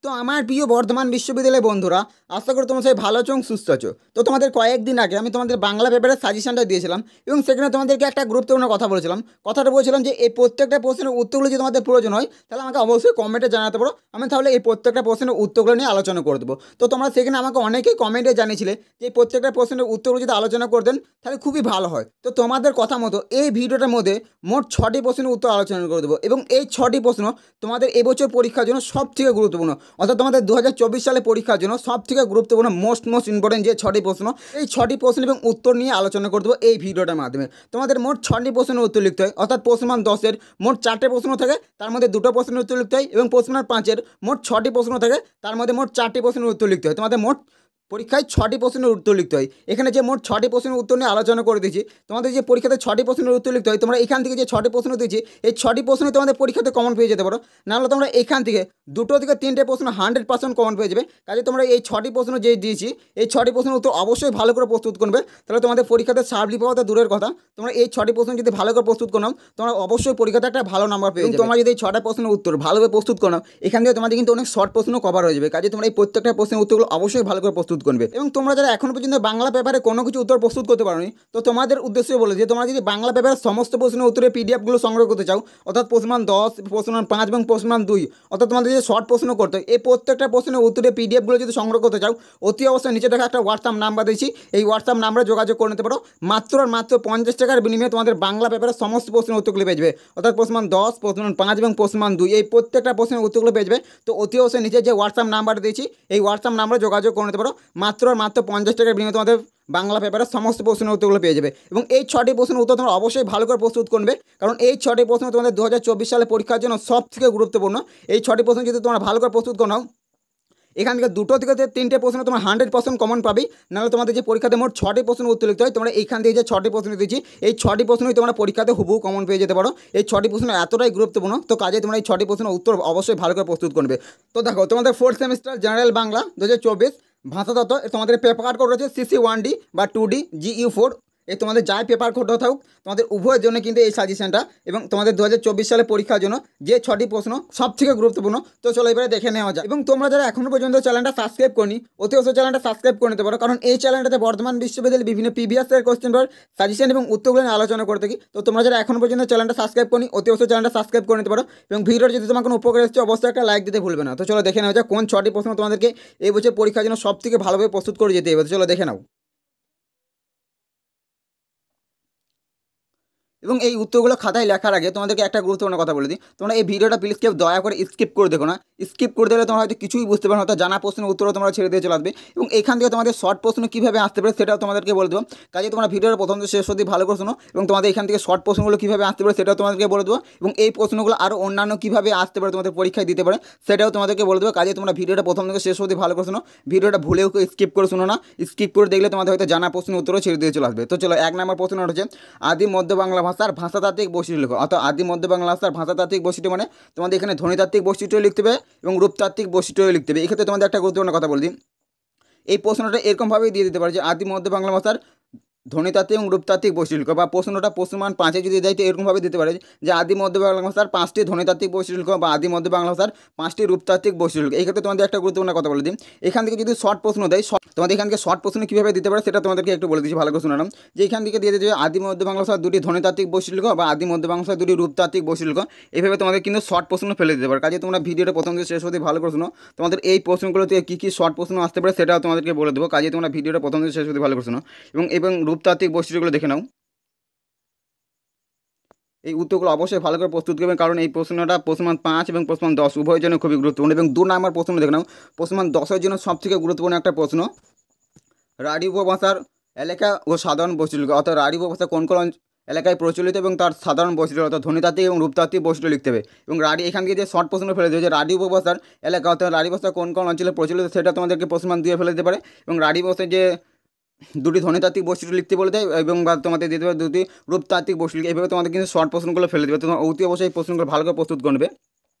তো আমার প্রিয় বর্ধমান বিশ্ববিদ্যালয়ের বন্ধুরা, আশা করি তোমরা সবাই ভালো আছো এবং সুস্থ আছো। তো তোমাদের কয়েকদিন আগে আমি তোমাদের বাংলা পেপারের সাজেশনটা দিয়েছিলাম এবং সেখানে তোমাদেরকে একটা গুরুত্বপূর্ণ কথা বলেছিলাম। কথাটা বলছিলাম যে এই প্রত্যেকটা প্রশ্নের উত্তরগুলো যদি তোমাদের প্রয়োজন হয় তাহলে আমাকে অবশ্যই কমেন্টে জানাতে পারো। আমি তাহলে এই প্রত্যেকটা প্রশ্নের উত্তরগুলো নিয়ে আলোচনা করে দেবো। তো তোমরা সেখানে আমাকে অনেকেই কমেন্টে জানিয়েছিলে যে এই প্রত্যেকটা প্রশ্নের উত্তরগুলো যদি আলোচনা করে দেন তাহলে খুবই ভালো হয়। তো তোমাদের কথা মতো এই ভিডিওটার মধ্যে মোট 6টি প্রশ্নের উত্তর আলোচনা করে দেবো এবং এই 6টি প্রশ্ন তোমাদের এবছর পরীক্ষার জন্য সব থেকে গুরুত্বপূর্ণ, অর্থাৎ তোমাদের 2024 সালে পরীক্ষার জন্য সব থেকে গুরুত্বপূর্ণ মোস্ট ইম্পর্টেন্ট যে 6টি প্রশ্ন, এই 6টি প্রশ্ন এবং উত্তর নিয়ে আলোচনা করে দেবো এই ভিডিওটার মাধ্যমে। তোমাদের মোট 6টি প্রশ্নের উত্তর লিখতে হয়, অর্থাৎ প্রশ্নমান 10-এর মোট 4টে প্রশ্ন থাকে, তার মধ্যে 2টো প্রশ্নের উত্তর লিখতে হয় এবং প্রশ্নমান 5-এর মোট 6টি প্রশ্ন থাকে, তার মধ্যে মোট 4টি প্রশ্নের উত্তর লিখতে হয়। তোমাদের মোট পরীক্ষায় 6টি প্রশ্নের উত্তর লিখতে হয়। এখানে যে মোট 6টি প্রশ্নের উত্তর নিয়ে আলোচনা করে দিয়েছি, তোমাদের যে পরীক্ষাতে 6টি প্রশ্নের উত্তর লিখতে হয়, তোমরা এখান থেকে যে 6টি প্রশ্ন দিয়েছি এই 6টি প্রশ্নই তোমাদের পরীক্ষাতে কমন পেয়ে যেতে পারো। নাহলে তোমরা এখান থেকে 2টো থেকে 3টে প্রশ্ন 100% কমন পেয়ে যাবে। কাজে তোমরা এই 6টি প্রশ্ন যে দিয়েছি এই 6টি প্রশ্নের উত্তর অবশ্যই ভালো করে প্রস্তুত করবে, তাহলে তোমাদের পরীক্ষাতে সাপ্লি পাওয়া তো দূরের কথা, তোমরা এই 6টি প্রশ্ন যদি ভালো করে প্রস্তুত করো তোমরা অবশ্যই পরীক্ষাতে একটা ভালো নাম্বার পেয়ে যাবে। তোমরা যদি এই 6টা প্রশ্নের উত্তর ভালোভাবে প্রস্তুত করো এখান থেকে তোমাদের কিন্তু অনেক শর্ট প্রশ্ন কভার হয়ে যাবে। কাজে তোমরা এই প্রত্যেকটা প্রশ্নের উত্তরগুলো অবশ্যই ভালো করে প্রস্তুত করবে। এবং তোমরা যারা এখন পর্যন্ত বাংলা পেপারে কোনো কিছু উত্তর প্রস্তুত করতে পারোনি, তো তোমাদের উদ্দেশ্যে বলে যে তোমরা যদি বাংলা পেপারের সমস্ত প্রশ্নের উত্তরের পিডিএফগুলো সংগ্রহ করতে চাও, অর্থাৎ প্রশ্নমান 10, প্রশ্নমান 5 এবং প্রশ্নমান 2, অর্থাৎ তোমাদের যে শর্ট প্রশ্ন করতে হয় এই প্রত্যেকটা প্রশ্নের উত্তরের পিডিএফগুলো যদি সংগ্রহ করতে চাও, অতি অবশ্যই নিচে দেখা একটা হোয়াটসঅ্যাপ নাম্বার দিয়েছি, এই হোয়াটসঅ্যাপ নাম্বারে যোগাযোগ করে নিতে পারো। মাত্র 50 টাকার বিনিময়ে তোমাদের বাংলা পেপারের সমস্ত প্রশ্নের উত্তরগুলো পেয়ে যাবে, অর্থাৎ প্রশ্নমান 10, প্রশ্নমান 5 এবং প্রশ্নমান 2 এই প্রত্যেকটা প্রশ্নের উত্তরগুলো পেয়ে যাবে। তো অতি অবশ্যই নিচে যে হোয়াটসঅ্যাপ নাম্বারটা দিয়েছি এই হোয়াটসঅ্যাপ নাম্বারে যোগাযোগ করে নিতে পারো। মাত্র 50 টাকার বিনিময়ে তোমাদের বাংলা পেপারের সমস্ত প্রশ্নের উত্তরগুলো পেয়ে যাবে। এবং এই 6টি প্রশ্নের উত্তর তোমরা অবশ্যই ভালো করে প্রস্তুত করবে, কারণ এই 6টি প্রশ্ন তোমাদের 2024 সালে পরীক্ষার জন্য সব থেকে গুরুত্বপূর্ণ। এই 6টি প্রশ্ন যদি তোমরা ভালো করে প্রস্তুত করো এখান থেকে 2টো থেকে 3টে প্রশ্ন তোমরা 100% কমন পাবে। নাহলে তোমাদের যে পরীক্ষাতে মোট 6টি প্রশ্নের উত্তর লিখতে হয়, তোমরা এইখান থেকে যে 6টি প্রশ্ন দিয়েছি এই 6টি প্রশ্নই তোমরা পরীক্ষাতে হুবহু কমন পেয়ে যেতে পারো। এই 6টি প্রশ্ন এতটাই গুরুত্বপূর্ণ, তো কাজে তোমরা এই 6টি প্রশ্নের উত্তর অবশ্যই ভালো করে প্রস্তুত করবে। তো দেখো তোমাদের 4th সেমিস্টার জেনারেল বাংলা 2024 ভাষাতত্ত্ব তোমাদের পেপার কোড রয়েছে CC1D বা 2D GU4। এই তোমাদের যাই পেপার কোড থাকুক তোমাদের উভয়ের জন্য কিন্তু এই সাজেশনটা এবং তোমাদের 2024 সালে পরীক্ষার জন্য যে 6টি প্রশ্ন সব থেকে গুরুত্বপূর্ণ। তো চলো এবারে দেখে নেওয়া যায়। এবং তোমরা যারা এখনও পর্যন্ত চ্যানেলটা সাবস্ক্রাইব করনি অতি অবশ্যই চ্যানেলটা সাবস্ক্রাইব করে নিতে পারো, কারণ এই চ্যানেলটাতে বর্ধমান বিশ্ববিদ্যালয়ের বিভিন্ন previous year question paper suggestion এবং উত্তরগুলো নিয়ে আলোচনা করে থাকি। তো তোমরা যারা এখনও পর্যন্ত চ্যানেলটা সাবস্ক্রাইব করনি অতি অবশ্যই চ্যানেলটা সাবস্ক্রাইব করে নিতে পারো এবং ভিডিওর যদি তোমার কোনো উপকার এসেছে অবশ্যই একটা লাইক দিতে ভুলবে না। তো চলো দেখে নেওয়া যায় কোন 6টি প্রশ্ন তোমাদেরকে এই বছর পরীক্ষার জন্য সব থেকে ভালোভাবে প্রস্তুত করে যেতে হবে। চলো দেখে নাও। এবং এই উত্তরগুলো খাতায় লেখার আগে তোমাদেরকে একটা গুরুত্বপূর্ণ কথা বলে দিই, তোমরা এই ভিডিওটা প্লিজ কেউ দয়া করে স্কিপ করে দেখো না। স্কিপ করে দিলে তোমরা হয়তো কিছুই বুঝতে পারো না, হয়তো জানা প্রশ্নের উত্তরও তোমরা ছেড়ে দিয়ে চলে আসবে। এবং এখান থেকে তোমাদের শর্ট প্রশ্ন কীভাবে আসতে পারে সেটাও তোমাদেরকে বলে দেবো। কাজে তোমরা ভিডিওটা প্রথম থেকে শেষ অবধি ভালো করে শোনো এবং তোমাদের এখান থেকে শর্ট প্রশ্নগুলো কীভাবে আসতে পারে সেটাও তোমাদেরকে বলে দেবো। এবং এই প্রশ্নগুলো আরও অন্যান্য কীভাবে আসতে পারে তোমাদের পরীক্ষায় দিতে পারে সেটাও তোমাদেরকে বলে দেবো। কাজে তোমরা ভিডিওটা প্রথম থেকে শেষ অবধি ভালো করে শোনো, ভিডিওটা ভুলেও স্কিপ করে শোনো না। স্কিপ করে দেখলে তোমাদের হয়তো জানা প্রশ্নের উত্তরও ছেড়ে দিয়ে চলে আসবে। তো চলো 1 নম্বর প্রশ্ন হচ্ছে আদি মধ্য বাংলা ভাষার ভাষাতাত্ত্বিক বৈশিষ্ট্য লেখো। অর্থাৎ আদি মধ্য বাংলা ভাষার ভাষাতাত্ত্বিক বৈশিষ্ট্য মানে তোমাদের এখানে ধ্বনিতাত্ত্বিক বৈশিষ্ট্য লিখতে হবে এবং রূপতাত্ত্বিক বৈশিষ্ট্য লিখতে হবে। এক্ষেত্রে তোমাদের একটা গুরুত্বপূর্ণ কথা বলে দিই, এই প্রশ্নটা এরকমভাবেই দিয়ে দিতে পারে যে আদি মধ্য বাংলা ভাষার ধ্বনিতাত্ত্বিক এবং রূপতাত্ত্বিক বৈশিষ্ট্য, বা প্রশ্নটা প্রশ্নমান 5-এ যদি দেয় তো এরকমভাবে দিতে পারে যে আদি মধ্য বাংলা ভাষার 5টি ধ্বনিতাত্ত্বিক বৈশিষ্ট্য বা আদি মধ্য বাংলা ভাষার 5টি রূপতাত্ত্বিক বৈশিষ্ট্য। এই ক্ষেত্রে তোমাদের একটা গুরুত্বপূর্ণ কথা বলে দিই, এখান থেকে যদি শর্ট প্রশ্ন দেয় তোমাদের এখান থেকে শর্ট প্রশ্ন কীভাবে দিতে পারে সেটা তোমাদেরকে একটু বলে দিচ্ছি, ভালো করে শুনালাম। যে এখান থেকে দিয়ে দিচ্ছে আদি মধ্য বাংলা ভাষার 2টি ধ্বনিতাত্ত্বিক বৈশিষ্ট্য বা আদি মধ্য বাংলা ভাষার 2টি রূপতাত্ত্বিক বৈশিষ্ট্য, এইভাবে তোমাদের কিন্তু শর্ট প্রশ্ন ফেলে দিতে পারে। কাজে তোমরা ভিডিওটা প্রথম থেকে শেষ অবধি ভালো করে শোনো, তোমাদের এই প্রশ্নগুলো থেকে কী কী শর্ট প্রশ্ন আসতে পারে সেটাও তোমাদেরকে বলে দেবো। কাজে তোমরা ভিডিওটা প্রথম থেকে শেষ অবধি ভালো করে শোনো এবং রূপতাত্ত্বিক বৈশিষ্ট্যগুলো দেখে নাও। এই উত্তরগুলো অবশ্যই ভালো করে প্রস্তুত করবেন, কারণ এই প্রশ্নটা প্রশ্নমান 5 এবং প্রশ্নমান 10 উভয়ের জন্য খুবই গুরুত্বপূর্ণ। এবং 2 নম্বর প্রশ্ন দেখে নাও, প্রশ্নমান 10-এর জন্য সবথেকে গুরুত্বপূর্ণ একটা প্রশ্ন, রাঢ়ী উপভাষার এলাকা ও সাধারণ বৈশিষ্ট্য। অর্থাৎ রাঢ়ী উপভাষা কোন কোন এলাকায় প্রচলিত এবং তার সাধারণ বৈশিষ্ট্য, অর্থাৎ ধ্বনিতাত্ত্বিক এবং রূপতাত্ত্বিক বৈশিষ্ট্য লিখতে হবে। এবং রাঢ়ী এখান থেকে যে শর্ট প্রশ্ন ফেলে দেবে যে রাঢ়ী উপভাষার এলাকা অর্থাৎ রাঢ়ী ভাষা কোন কোন অঞ্চলে প্রচলিত সেটা তোমাদেরকে প্রশ্নমান দিয়ে ফেলে দিতে পারে। এবং রাঢ়ী ভাষায় যে 2টি ধ্বনিতাত্ত্বিক বৈশিষ্ট্য লিখতে বলে দেয় এবং বা তোমাদের দিতে পারে 2টি রূপতাত্ত্বিক বৈশিষ্ট্য। এইভাবে তোমাদের কিন্তু শর্ট প্রশ্নগুলো ফেলে দেবে। তোমরা অতি অবশ্যই এই প্রশ্নগুলো ভালো করে প্রস্তুত করবে।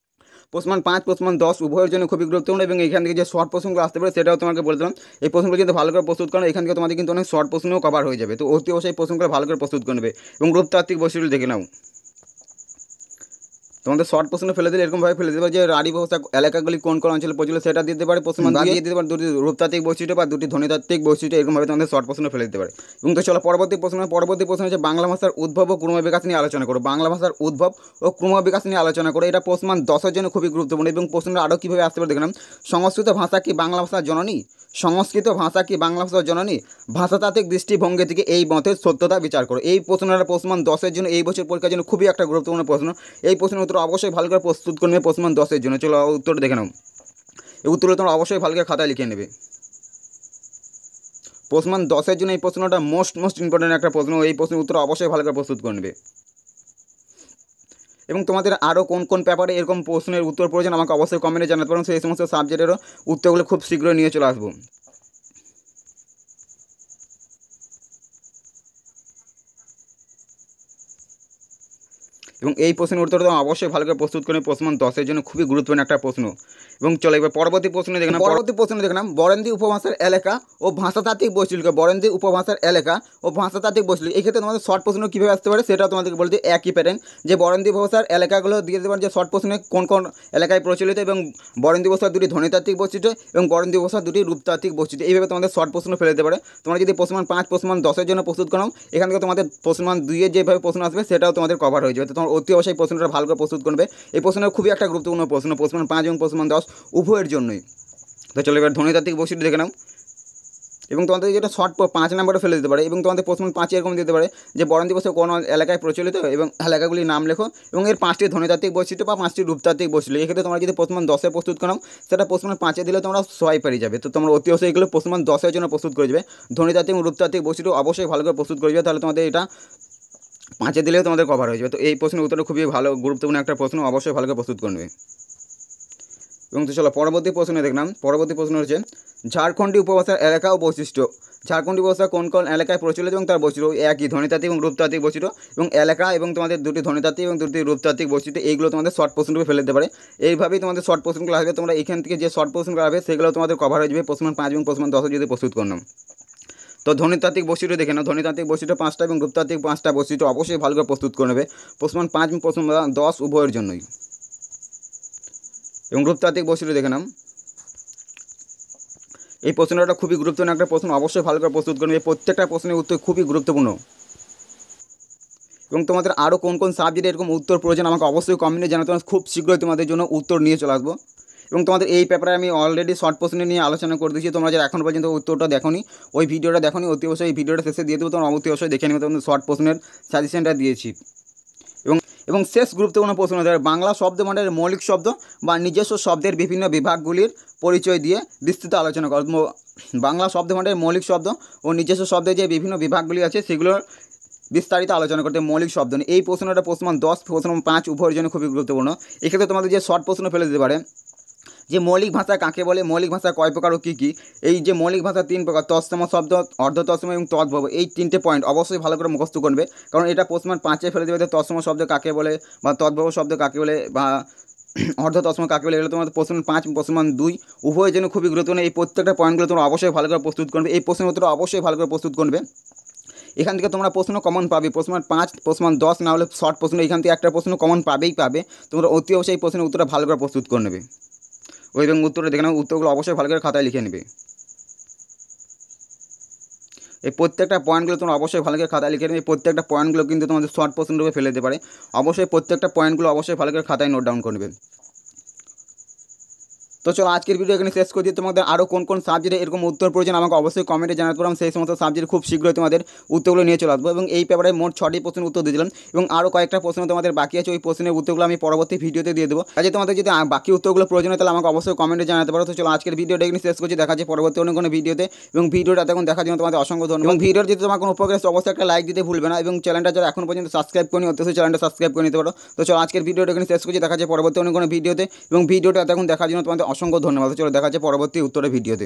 প্রশ্নমান 5 প্রশ্নমান 10 উভয়ের জন্য খুবই গুরুত্বপূর্ণ এবং এখান থেকে যে শর্ট প্রশ্নগুলো আসতে পারে সেটাও তোমাকে বলে দিলাম। এই প্রশ্নগুলো কিন্তু ভালো করে প্রস্তুত করো, এখান থেকে তোমাদের কিন্তু অনেক শর্ট প্রশ্নও কভার হয়ে যাবে। তো অতি অবশ্যই প্রশ্নগুলো ভালো করে প্রস্তুত করবে এবং রূপতাত্ত্বিক বৈশিষ্ট্য দেখে নাও। তোমাদের শর্ট প্রশ্ন ফেলে দিলে এরকমভাবে ফেলে দিতে পারে যে রাঢ়ী ভাষা এলাকাগুলি কোন কোন অঞ্চলে প্রচলিত সেটা দিতে পারে প্রশ্ন দিয়ে দিতে পারে দুটি রূপতাত্ত্বিক বৈশিষ্ট্য বা দুটি ধ্বনিতাত্ত্বিক বৈশিষ্ট্য এরকমভাবে তোমাদের শর্ট প্রশ্ন ফেলে দিতে পারে। এবং তো চলো পরবর্তী প্রশ্ন হচ্ছে বাংলা ভাষার উদ্ভব ও ক্রমবিকাশ নিয়ে আলোচনা করো। বাংলা ভাষার উদ্ভব ও ক্রমবিকাশ নিয়ে আলোচনা করো। এটা প্রশ্ন 10-এর জন্য খুবই গুরুত্বপূর্ণ। এবং প্রশ্নটা আরও কীভাবে আসতে পারে দেখলাম, সংস্কৃত ভাষা কি বাংলা ভাষার জননী? সংস্কৃত ভাষা কি বাংলা ভাষার জননী? ভাষাতাত্ত্বিক দৃষ্টিভঙ্গি থেকে এই মতের সত্যতা বিচার করো। এই প্রশ্নটা প্রশ্ন 10-এর জন্য এই বছর পরীক্ষার জন্য খুবই একটা গুরুত্বপূর্ণ প্রশ্ন। এই প্রশ্নের উত্তর অবশ্যই ভালো করে প্রস্তুত করবে প্রশ্ন 10-এর জন্য। চলো উত্তরটা দেখে নাও। এই উত্তরটা তোমরা অবশ্যই ভালো করে খাতায় লিখে নেবে। প্রশ্ন 10-এর জন্য এই প্রশ্নটা মোস্ট ইম্পর্টেন্ট একটা প্রশ্ন। এই প্রশ্নের উত্তর অবশ্যই ভালো করে প্রস্তুত করে নেবে। এবং তোমাদের আরও কোন কোন পেপারে এরকম প্রশ্নের উত্তর প্রয়োজন আমাকে অবশ্যই কমেন্টে জানাতে পারো। সেই সমস্ত সাবজেক্টেরও উত্তরগুলো খুব শীঘ্রই নিয়ে চলে আসবো। এবং এই প্রশ্নের উত্তর তো অবশ্যই ভালো করে প্রস্তুত করে প্রশ্ন 10-এর জন্য খুবই গুরুত্বপূর্ণ একটা প্রশ্ন। এবং চলো এবার পরবর্তী প্রশ্ন দেখলাম বরেন্দ্রী উপভাষার এলাকা ও ভাষাতাত্ত্বিক বৈশিষ্ট্য। বরেন্দ্রী উপভাষার এলাকা ও ভাষাতাত্ত্বিক বৈশিষ্ট্য এক্ষেত্রে তোমাদের শর্ট প্রশ্ন কীভাবে আসতে পারে সেটাও তোমাদেরকে বলতে একই প্যাটার্ন, যে বরেন্দ্রী ভাষার এলাকাগুলো দিয়ে দিতে পারে যে শর্ট প্রশ্নে কোন কোন এলাকায় প্রচলিত এবং বরেন্দ্রী ভাষার দুটি ধ্বনিতাত্ত্বিক বৈশিষ্ট্য এবং বরেন্দ্রী ভাষার দুটি রূপতাত্ত্বিক বৈশিষ্ট্য। এইভাবে তোমাদের শর্ট প্রশ্ন ফেলে দিতে পারে। তোমরা যদি প্রশ্ন 5 প্রশ্ন 10-এর জন্য প্রস্তুত করো, এখান থেকে তোমাদের প্রশ্ন 2-এর যেভাবে প্রশ্ন আসবে সেটাও তোমাদের কভার হয়ে যাবে। তো তোমার অতি অবশ্যই প্রশ্নটা ভালো করে প্রস্তুত করবে। এই প্রশ্নটা খুবই একটা গুরুত্বপূর্ণ প্রশ্ন 5 এবং প্রশ্ন 10 উভয়ের জন্যই। তো চলো এবার ধ্বনিতাত্ত্বিক বৈশিষ্ট্য দেখে নাও। এবং তোমাদের যেটা শর্ট 5 নম্বরে ফেলে দিতে পারে। এবং তোমাদের প্রশ্ন 5 এরকম দিতে পারে যে বরেন্দ্রী ভাষা কোন এলাকায় প্রচলিত এবং এলাকাগুলির নাম লেখো এবং এর 5টি ধ্বনিতাত্ত্বিক বৈশিষ্ট্য বা 5টি রূপতাত্ত্বিক বৈশিষ্ট্য। এক্ষেত্রে তোমরা যদি প্রশ্ন 10-এ প্রস্তুত করো সেটা প্রশ্ন 5-এ দিলে তোমরা সবাই পেরিয়ে যাবে। তো তোমরা অতি অবশ্যই এগুলো প্রশ্ন 10-এর জন্য প্রস্তুত করে যাবে। ধ্বনিতাত্ত্বিক এবং রূপতাত্ত্বিক বৈশিষ্ট্য অবশ্যই ভালো করে প্রস্তুত করে যাবে, তাহলে তোমাদের এটা 5-এ দিলেও তোমাদের কভার হয়ে যাবে। তো এই প্রশ্নের উত্তরটা খুবই ভালো গুরুত্বপূর্ণ একটা প্রশ্ন, অবশ্যই ভালো করে প্রস্তুত করবে। এবং তো চলো পরবর্তী প্রশ্নে দেখলাম। পরবর্তী প্রশ্ন হচ্ছে ঝাড়খণ্ডী উপভাষার এলাকা ও বৈশিষ্ট্য। ঝাড়খণ্ডী ভাষা কোন কোন এলাকায় প্রচলিত এবং তার বৈশিষ্ট্য একই ধ্বনিতাত্ত্বিক এবং রূপতাত্ত্বিক বৈশিষ্ট্য এবং এলাকা এবং তোমাদের দুটি ধ্বনিতাত্ত্বিক এবং দুটি রূপতাত্ত্বিক বৈশিষ্ট্য এইগুলো তোমাদের শর্ট প্রশ্নরূপে ফেলে দিতে পারে। এইভাবেই তোমাদের শর্ট প্রশ্নগুলো আসবে। তোমরা এখান থেকে যে শর্ট প্রশ্নগুলো আসবে সেগুলো তোমাদের কভার হয়ে যাবে প্রশ্ন 5 এবং প্রশ্ন 10 যদি প্রস্তুত করো। তো ধ্বনিতাত্ত্বিক বৈশিষ্ট্য দেখে নাও। ধ্বনিতাত্ত্বিক বৈশিষ্ট্য 5টা এবং রূপতাত্ত্বিক 5টা বৈশিষ্ট্য অবশ্যই ভালো করে প্রস্তুত করে নেবে প্রশ্ন 5 এবং প্রশ্ন 10 উভয়ের জন্যই। এবং রূপতাত্ত্বিক বৈশিষ্ট্য দেখে নাও। এই প্রশ্নটা খুবই গুরুত্বপূর্ণ একটা প্রশ্ন, অবশ্যই ভালো করে প্রস্তুত করবে। প্রত্যেকটা প্রশ্নের উত্তর খুবই গুরুত্বপূর্ণ। এবং তোমাদের আরও কোন কোন সাবজেক্টে এরকম উত্তর প্রয়োজন আমাকে অবশ্যই কমেন্টে জানাতে হবে। খুব শীঘ্রই তোমাদের জন্য উত্তর নিয়ে চলে আসবো। এবং তোমাদের এই পেপারে আমি অলরেডি শর্ট প্রশ্ন নিয়ে আলোচনা করে দিয়েছি। তোমরা যারা এখন পর্যন্ত উত্তরটা দেখোনি, ওই ভিডিওটা দেখোনি, অতি অবশ্যই এই ভিডিওটা শেষে দিয়ে দেবো। তোমরা অতি অবশ্যই দেখে নেবে। তোমাদের শর্ট প্রশ্নের সাজেশনটা দিয়েছি। এবং শেষ গুরুত্বপূর্ণ প্রশ্ন বাংলা শব্দভাণ্ডারের মৌলিক শব্দ বা নিজস্ব শব্দের বিভিন্ন বিভাগগুলির পরিচয় দিয়ে বিস্তৃত আলোচনা করো। বাংলা শব্দভাণ্ডারের মৌলিক শব্দ ও নিজস্ব শব্দের যে বিভিন্ন বিভাগগুলি আছে সেগুলোর বিস্তারিত আলোচনা করতে মৌলিক শব্দ নিয়ে। এই প্রশ্নটা প্রশ্ন 10 প্রশ্ন 5 উভয়ের জন্য খুবই গুরুত্বপূর্ণ। এক্ষেত্রে তোমাদের যে শর্ট প্রশ্ন ফেলে দিতে পারে যে মৌলিক ভাষা কাকে বলে, মৌলিক ভাষা কয় প্রকার ও কী কী। এই যে মৌলিক ভাষা 3 প্রকার, তৎসম শব্দ, অর্ধতৎসম এবং তদ্ভব। এই 3টে পয়েন্ট অবশ্যই ভালো করে মুখস্থ করবে, কারণ এটা প্রশ্ন 5-এ ফেলে দেবে। তৎসম শব্দ কাকে বলে বা তদ্ভব শব্দ কাকে বলে বা অর্ধতৎসম কাকে বলে, এগুলো তোমাদের প্রশ্ন 5 প্রশ্ন 2 উভয়ের জন্য খুবই গুরুত্বপূর্ণ। এই প্রত্যেকটা পয়েন্টগুলো তোমরা অবশ্যই ভালো করে প্রস্তুত করবে। এই প্রশ্নের উত্তর অবশ্যই ভালো করে প্রস্তুত করবে। এখান থেকে তোমরা প্রশ্ন কমন পাবে। প্রশ্ন 5 প্রশ্ন 10 না হলে শর্ট প্রশ্ন এখান থেকে একটা প্রশ্ন কমন পাবে। তোমরা অতি অবশ্যই এই প্রশ্নের উত্তরটা ভালো করে প্রস্তুত করে নেবে। ওই এবং উত্তরটা দেখে নাও। উত্তরগুলো অবশ্যই ভালো করে খাতায় লিখে নেবে। এই প্রত্যেকটা পয়েন্টগুলো তোমরা অবশ্যই ভালো করে খাতায় লিখে নেবে। এই প্রত্যেকটা পয়েন্টগুলো কিন্তু তোমাদের শর্ট প্রশ্ন রূপে ফেলে দিতে পারে। অবশ্যই প্রত্যেকটা পয়েন্টগুলো অবশ্যই ভালো করে খাতায় নোট ডাউন করবে। তো চলো আজকের ভিডিও এখানে শেষ করে দিই। তোমাদের আরও কোন কোন সাবজেক্টে এরকম উত্তর প্রয়োজন আমাকে অবশ্যই কমেন্টে জানাতে পারো। সেই সমস্ত সাবজেক্ট খুব শীঘ্রই তোমাদের উত্তরগুলো নিয়ে চলে আসবো। এবং এই পেপারে মোট 6টি প্রশ্নের উত্তর দিয়েছিলাম এবং আরও কয়েকটা প্রশ্ন তোমাদের বাকি আছে। ওই প্রশ্নের উত্তরগুলো আমি পরবর্তী ভিডিওতে দিয়ে দেবো। কাজে তোমাদের যদি বাকি উত্তরগুলো প্রয়োজন হয় তাহলে আমাকে অবশ্যই কমেন্টে জানাতে পারো। তো চলো আজকের ভিডিওটা এখানে শেষ করছি। দেখা যায় পরবর্তী অন্য কোনো ভিডিওতে। এবং ভিডিওটা এখন দেখার জন্য তোমাদের অসংখ্য ধন্যবাদ। এবং ভিডিওর যদি তোমার কোনো উপকার অবশ্যই একটা লাইক দিতে ভুলবে না। এবং চ্যানেলটা যারা এখন পর্যন্ত সাবস্ক্রাইব করেনি অবশ্যই চ্যানেলটা সাবস্ক্রাইব করে নিতে পারো। তো চলো আজকের ভিডিওটা এখানে শেষ করছি। দেখা যায় পরবর্তী অন্য কোনো ভিডিওতে। এবং ভিডিওটা এখন দেখার জন্য তোমাদের অসংখ্য ধন্যবাদ। চলো দেখা যাচ্ছে পরবর্তী উত্তরের ভিডিওতে।